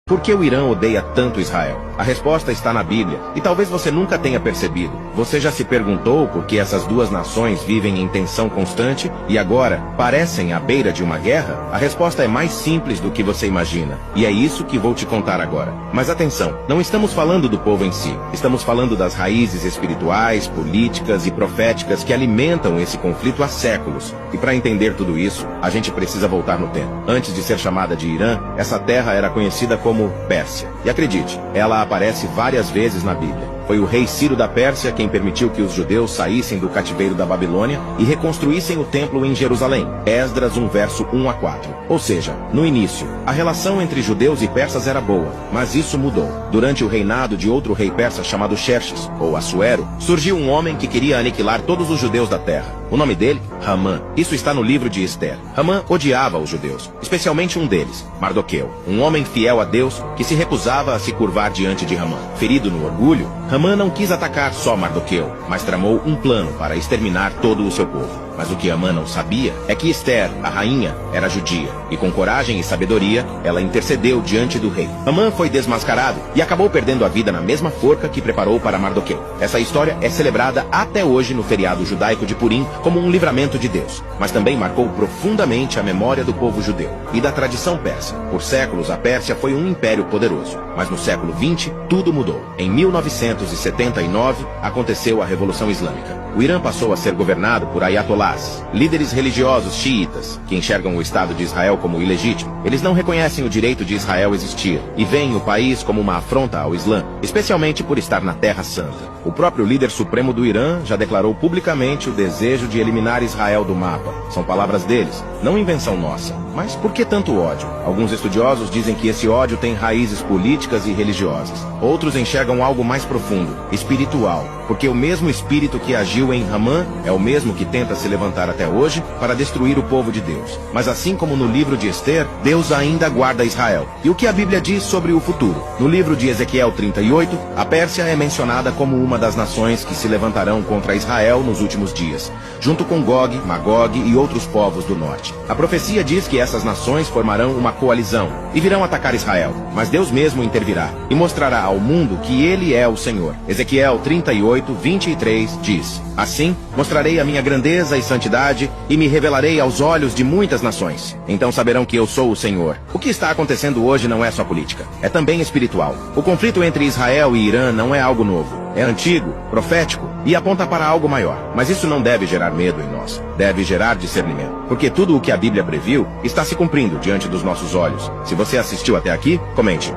Por que o Irã odeia tanto Israel? A resposta está na Bíblia, e talvez você nunca tenha percebido. Você já se perguntou por que essas duas nações vivem em tensão constante e agora parecem à beira de uma guerra? A resposta é mais simples do que você imagina, e é isso que vou te contar agora. Mas atenção, não estamos falando do povo em si. Estamos falando das raízes espirituais, políticas e proféticas que alimentam esse conflito há séculos. E para entender tudo isso, a gente precisa voltar no tempo. Antes de ser chamada de Irã, essa terra era conhecida como Pérsia. E acredite, ela aparece várias vezes na Bíblia. Foi o rei Ciro da Pérsia quem permitiu que os judeus saíssem do cativeiro da Babilônia e reconstruíssem o templo em Jerusalém. Esdras 1, verso 1 a 4. Ou seja, no início, a relação entre judeus e persas era boa, mas isso mudou. Durante o reinado de outro rei persa chamado Xerxes, ou Assuero, surgiu um homem que queria aniquilar todos os judeus da terra. O nome dele? Hamã. Isso está no livro de Esther. Hamã odiava os judeus, especialmente um deles, Mardoqueu, um homem fiel a Deus que se recusava a se curvar diante de Hamã. Ferido no orgulho, Hamã não quis atacar só Mardoqueu, mas tramou um plano para exterminar todo o seu povo. Mas o que Hamã não sabia é que Esther, a rainha, era judia, e com coragem e sabedoria, ela intercedeu diante do rei. Hamã foi desmascarado e acabou perdendo a vida na mesma forca que preparou para Mardoqueu. Essa história é celebrada até hoje no feriado judaico de Purim como um livramento de Deus, mas também marcou profundamente a memória do povo judeu e da tradição persa. Por séculos, a Pérsia foi um império poderoso, mas no século XX, tudo mudou. Em 1979, aconteceu a Revolução Islâmica. O Irã passou a ser governado por ayatolás, líderes religiosos xiitas, que enxergam o Estado de Israel como ilegítimo. Eles não reconhecem o direito de Israel existir e veem o país como uma afronta ao Islã, especialmente por estar na Terra Santa. O próprio líder supremo do Irã já declarou publicamente o desejo de eliminar Israel do mapa. São palavras deles, não invenção nossa. Mas por que tanto ódio? Alguns estudiosos dizem que esse ódio tem raízes políticas e religiosas. Outros enxergam algo mais profundo, espiritual, porque o mesmo espírito que agiu em Hamã é o mesmo que tenta se levantar até hoje para destruir o povo de Deus. Mas assim como no livro de Esther, Deus ainda guarda Israel. E o que a Bíblia diz sobre o futuro? No livro de Ezequiel 38, a Pérsia é mencionada como uma das nações que se levantarão contra Israel nos últimos dias, junto com Gog, Magog e outros povos do norte. A profecia diz que essas nações formarão uma coalizão e virão atacar Israel, mas Deus mesmo intervirá e mostrará ao mundo que Ele é o Senhor. Ezequiel 38, 23 diz: Assim, mostrarei a minha grandeza e santidade e me revelarei aos olhos de muitas nações. Então saberão que eu sou o Senhor. O que está acontecendo hoje não é só política, é também espiritual. O conflito entre Israel e Irã não é algo novo. É antigo, profético e aponta para algo maior. Mas isso não deve gerar medo em nós. Deve gerar discernimento. Porque tudo o que a Bíblia previu está se cumprindo diante dos nossos olhos. Se você assistiu até aqui, comente.